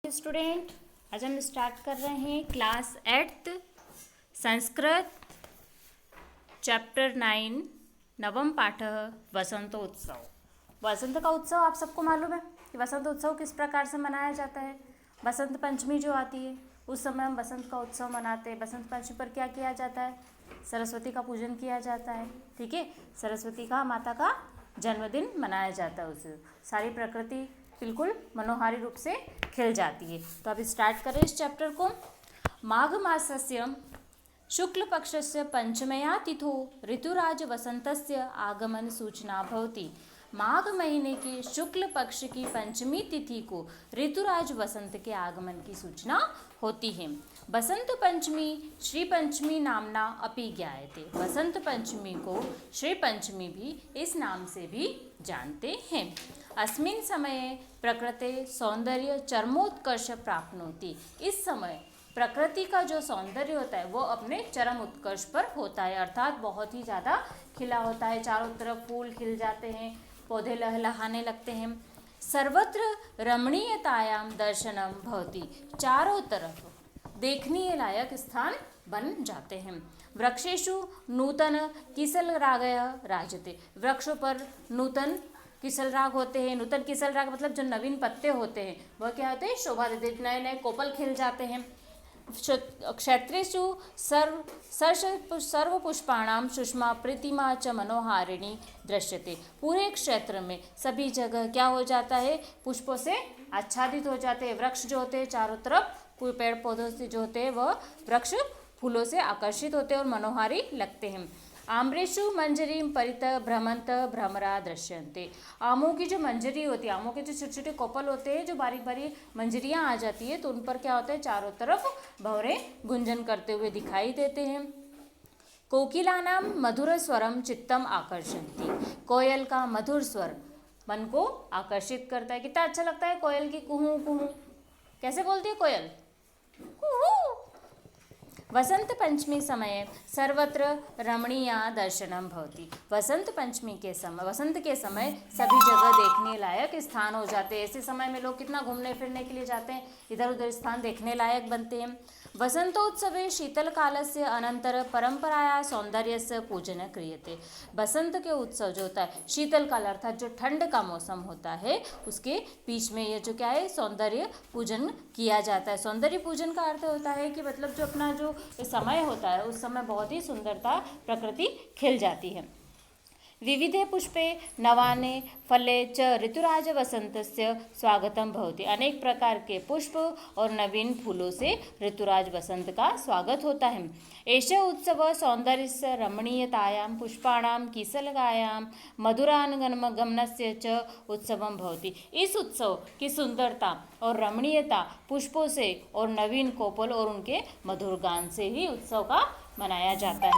Student, आज हम start कर रहे हैं क्लास 8 संस्कृत चैप्टर 9 नवम पाठ वसंतोत्सव। वसंत का उत्सव आप सबको मालूम है कि वसंत उत्सव किस प्रकार से मनाया जाता है। बसंत पंचमी जो आती है उस समय हम बसंत का उत्सव मनाते हैं। बसंत पंचमी पर क्या किया जाता है? सरस्वती का पूजन किया जाता है। ठीक है, सरस्वती का माता का जन्मदिन मनाया जाता है। उससे सारी प्रकृति बिल्कुल मनोहारी रूप से खिल जाती है। तो अब स्टार्ट करें इस चैप्टर को। माघ मासस्य शुक्ल पक्षस्य पंचमया तिथो ऋतुराज वसंतस्य आगमन सूचना भवति। माघ महीने के शुक्ल पक्ष की पंचमी तिथि को ऋतुराज वसंत के आगमन की सूचना होती है। बसंत पंचमी श्री पंचमी नामना अपि ज्ञायते। बसंत पंचमी को श्री पंचमी भी इस नाम से भी जानते हैं। अस्मिन् समये प्रकृते सौंदर्य चरमोत्कर्ष प्राप्नोति। इस समय प्रकृति का जो सौंदर्य होता है वो अपने चरम उत्कर्ष पर होता है, अर्थात बहुत ही ज़्यादा खिला होता है। चारों तरफ फूल खिल जाते हैं, पौधे लहलहाने लगते हैं। सर्वत्र रमणीयतायां दर्शनम भवति। चारों तरफ देखने लायक स्थान बन जाते हैं। वृक्षेषु नूतन किसल रागय राजते। वृक्षों पर नूतन किसल राग होते हैं। नूतन किसल राग मतलब जो नवीन पत्ते होते हैं वह क्या होते हैं? शोभा देते हैं, नए नए कोपल खिल जाते हैं। क्षेत्रेषु सर्व पुष्पाणाम सुषमा प्रीतिमा च मनोहारिणी दृश्यते। पूरे क्षेत्र में सभी जगह क्या हो जाता है? पुष्पों से आच्छादित हो जाते हैं। वृक्ष जो होते हैं चारों तरफ पेड़ पौधों से जो होते हैं वह वृक्ष फूलों से आकर्षित होते हैं और मनोहारी लगते हैं। आम्रेशु मंजरी परित भ्रमंत भ्रमरा दृश्यन्ते। आमों की जो मंजरी होती है, आमों के जो छोटे छोटे कोपल होते हैं, जो बारीक बारीक मंजरियाँ आ जाती है तो उन पर क्या होता है? चारों तरफ भंवरे गुंजन करते हुए दिखाई देते हैं। कोकिलानां मधुर स्वरम चित्तम आकर्षन्ति। कोयल का मधुर स्वर मन को आकर्षित करता है। कितना अच्छा लगता है कोयल की कुहू कुहू। कैसे बोलती है कोयल? कुहू। वसंत पंचमी समय सर्वत्र रमणीय दर्शनम भवति। वसंत पंचमी के समय, वसंत के समय सभी जगह देखने लायक स्थान हो जाते हैं। ऐसे समय में लोग कितना घूमने फिरने के लिए जाते हैं, इधर उधर स्थान देखने लायक बनते हैं। वसंतोत्सवे शीतल कालस्य अनंतर परंपराया सौंदर्यस्य पूजन क्रियते। बसंत के उत्सव जो होता है, शीतल काल अर्थात जो ठंड का मौसम होता है उसके बीच में ये जो क्या है? सौंदर्य पूजन किया जाता है। सौंदर्य पूजन का अर्थ होता है कि मतलब जो अपना जो समय होता है उस समय बहुत ही सुंदरता प्रकृति खिल जाती है। विविधे पुष्पे नवाने फले च ऋतुराज वसंतस्य स्वागतम भवति। अनेक प्रकार के पुष्प और नवीन फूलों से ऋतुराज वसंत का स्वागत होता है। एष उत्सव सौंदर्यस्य रमणीयतायां पुष्पाणां किसलगायां मधुरानुगमनस्य च उत्सवं भवति। इस उत्सव की सुंदरता और रमणीयता पुष्पों से और नवीन कोपल और उनके मधुर गान से ही उत्सव का मनाया जाता है।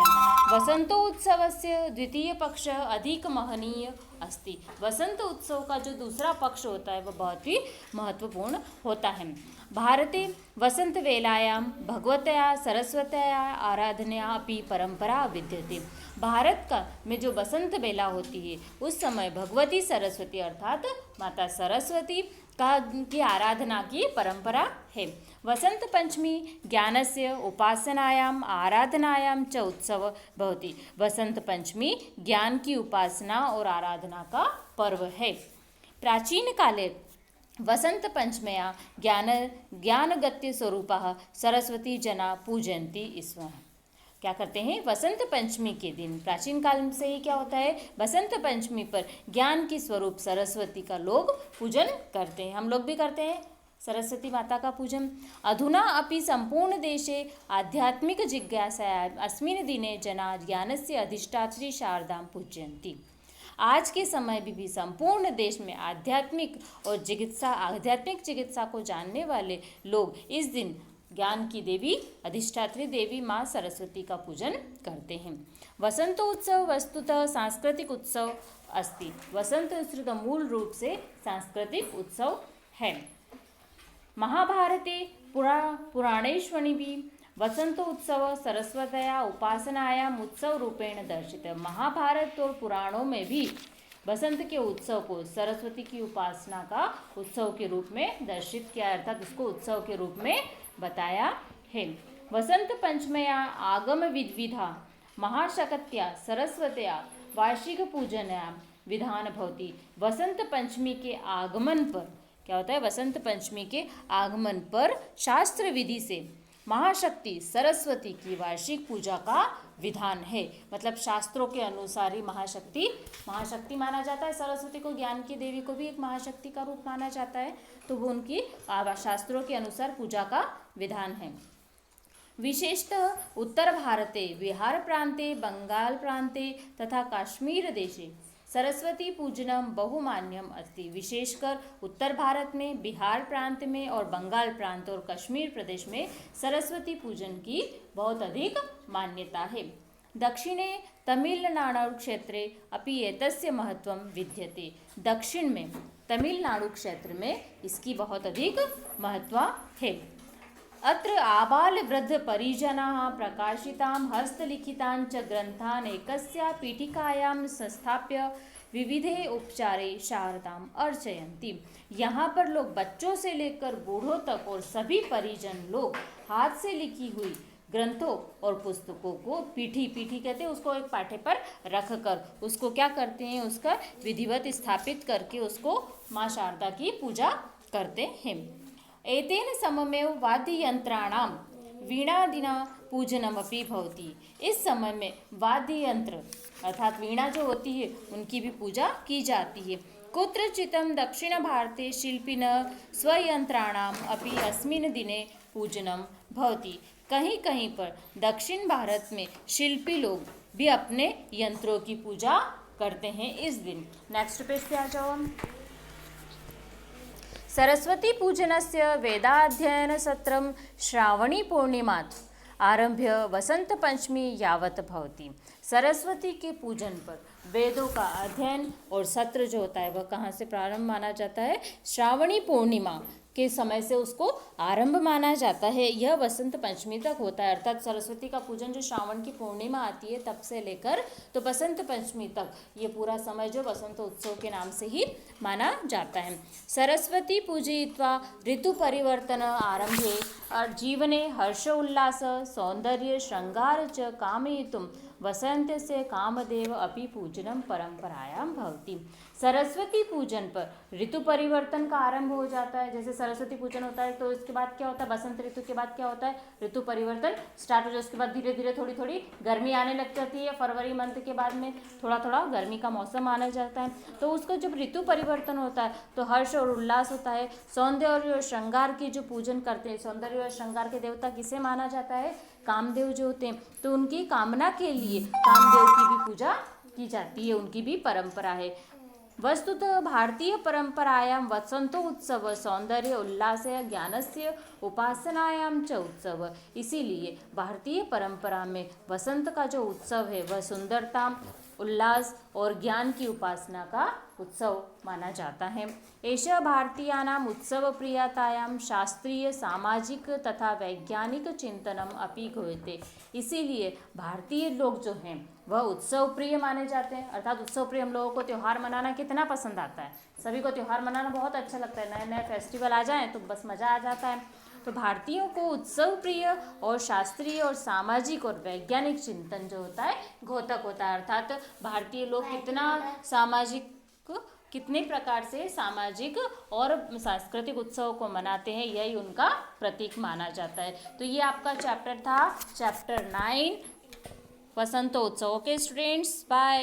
वसंतोत्सवस्य द्वितीय पक्ष अधिक महनीय अस्ति। वसंत उत्सव का जो दूसरा पक्ष होता है वह बहुत ही महत्वपूर्ण होता है। भारते वसंत वेलायां भगवत्या सरस्वत्या आराधनया अपि परंपरा विद्यते। भारत का में जो बसंत बेला होती है उस समय भगवती सरस्वती अर्थात माता सरस्वती की आराधना की परंपरा है। वसंत पंचमी ज्ञानस्य उपासनायाम आराधनायाम च उत्सव भवति। वसंत पंचमी ज्ञान की उपासना और आराधना का पर्व है। प्राचीन काले वसंत पंचम्या ज्ञानगत्य स्वरूपः सरस्वती जना पूजन्ति स्म। क्या करते हैं? वसंत पंचमी के दिन, प्राचीन काल से ही क्या होता है? वसंत पंचमी पर ज्ञान की स्वरूप सरस्वती का लोग पूजन करते हैं। हम लोग भी करते हैं सरस्वती माता का पूजन। अधुना अपि संपूर्ण देशे आध्यात्मिक जिज्ञासाया अस्मिन् दिने जना ज्ञानस्य अधिष्ठात्री शारदां पूजयन्ति। आज के समय भी संपूर्ण देश में आध्यात्मिक चिकित्सा को जानने वाले लोग इस दिन ज्ञान की देवी अधिष्ठात्री देवी माँ सरस्वती का पूजन करते हैं। वसंतोत्सव वस्तुतः सांस्कृतिक उत्सव अस्ति। वसंत उत्सव का मूल रूप से सांस्कृतिक उत्सव है। महाभारते पुराणेष्वनि भी वसंतोत्सव सरस्वत्या उपासनायाम उत्सव रूपेण दर्शित। महाभारत और पुराणों में भी वसंत के उत्सव को सरस्वती की उपासना का उत्सव के रूप में दर्शित किया, अर्थात उसको उत्सव के रूप में बताया है। वसंत पंचम्या आगम विद्विधा महाशक्त्या सरस्वत्या वार्षिक पूजनया विधान भवति। वसंत पंचमी के आगमन पर क्या होता है, वसंत पंचमी के आगमन पर शास्त्र विधि से महाशक्ति सरस्वती की वार्षिक पूजा का विधान है। मतलब शास्त्रों के अनुसार ही महाशक्ति माना जाता है। सरस्वती को, ज्ञान की देवी को भी एक महाशक्ति का रूप माना जाता है, तो वो उनकी शास्त्रों के अनुसार पूजा का विधान है। विशेषतः उत्तर भारते, बिहार प्रांते, बंगाल प्रांते तथा काश्मीर देशे सरस्वती पूजनम बहुमान्यम अस्ति। विशेषकर उत्तर भारत में, बिहार प्रांत में और बंगाल प्रांत और कश्मीर प्रदेश में सरस्वती पूजन की बहुत अधिक मान्यता है। दक्षिणे तमिलनाडु क्षेत्रे अपि एतस्य महत्वं विद्यते। दक्षिण में तमिलनाडु क्षेत्र में इसकी बहुत अधिक महत्व है। अत्र आबाल वृद्ध परिजनाः प्रकाशितां हस्तलिखितां च ग्रन्थान् एकस्या पीठिकायां संस्थाप्य विविधे उपचारे शारदाम अर्चयन्ति। यहाँ पर लोग बच्चों से लेकर बूढ़ों तक और सभी परिजन लोग हाथ से लिखी हुई ग्रंथों और पुस्तकों को पीठी कहते हैं उसको, एक पाठे पर रख कर उसको क्या करते हैं, उसका विधिवत स्थापित करके उसको माँ शारदा की पूजा करते हैं। एतेन सममेव वाद्ययंत्राणां वीणादिना पूजनमपि भवति। इस समय में वाद्य यंत्र अर्थात वीणा जो होती है उनकी भी पूजा की जाती है। कुत्रचितं दक्षिण भारते शिल्पिनः स्वयंत्राणाम् अपि अस्मिन् दिने पूजनम भवति। कहीं कहीं पर दक्षिण भारत में शिल्पी लोग भी अपने यंत्रों की पूजा करते हैं इस दिन। नेक्स्ट पेज पे आ जाओ हम। सरस्वती पूजनस्य वेदाध्ययन सत्रम श्रावणी पूर्णिमात् आरभ्य वसंत पंचमी यावत भवति। सरस्वती के पूजन पर वेदों का अध्ययन और सत्र जो होता है वह कहाँ से प्रारंभ माना जाता है, श्रावणी पूर्णिमा के समय से उसको आरंभ माना जाता है। यह वसंत पंचमी तक होता है, अर्थात सरस्वती का पूजन जो श्रावण की पूर्णिमा आती है तब से लेकर तो वसंत पंचमी तक ये पूरा समय जो वसंत उत्सव के नाम से ही माना जाता है। सरस्वती पूजयित्वा ऋतु परिवर्तन आरंभे और जीवने हर्ष उल्लास सौंदर्य श्रृंगार च कामयितुं वसंतस्य कामदेव अपि पूजनम परंपरायां भवति। सरस्वती पूजन पर ऋतु परिवर्तन का आरंभ हो जाता है। जैसे सरस्वती पूजन होता है तो इसके बाद क्या होता है, बसंत ऋतु के बाद क्या होता है, ऋतु परिवर्तन स्टार्ट हो जाए। उसके बाद धीरे धीरे थोड़ी थोड़ी गर्मी आने लग जाती है। फरवरी मंथ के बाद में थोड़ा थोड़ा गर्मी का मौसम आने जाता है। तो उसका जब ऋतु परिवर्तन होता है तो हर्ष और उल्लास होता है। सौंदर्य और श्रृंगार की जो पूजन करते हैं, सौंदर्य और श्रृंगार के देवता किसे माना जाता है, कामदेव जो होते हैं, तो उनकी कामना के लिए कामदेव की भी पूजा की जाती है, उनकी भी परंपरा है। वस्तुतः भारतीय परंपरायां वसंतोत्सव सौंदर्य उल्लास्य ज्ञानस्य उपासनायां च उत्सव। इसीलिए भारतीय परंपरा में वसंत का जो उत्सव है वह सुंदरता, उल्लास और ज्ञान की उपासना का उत्सव माना जाता है। एषः भारतीयानाम् उत्सव प्रियतायां शास्त्रीय सामाजिक तथा वैज्ञानिक चिंतनम अपि घोयते। इसीलिए भारतीय लोग जो हैं वह उत्सव प्रिय माने जाते हैं, अर्थात उत्सव प्रिय। हम लोगों को त्यौहार मनाना कितना पसंद आता है, सभी को त्यौहार मनाना बहुत अच्छा लगता है। नए नए फेस्टिवल आ जाएं तो बस मज़ा आ जाता है। तो भारतीयों को उत्सव प्रिय और शास्त्रीय और सामाजिक और वैज्ञानिक चिंतन जो होता है घोतक होता है। अर्थात भारतीय लोग कितने प्रकार से सामाजिक और सांस्कृतिक उत्सव को मनाते हैं, यही उनका प्रतीक माना जाता है। तो ये आपका चैप्टर था, चैप्टर 9 वसंतोत्सव। Okay students, bye.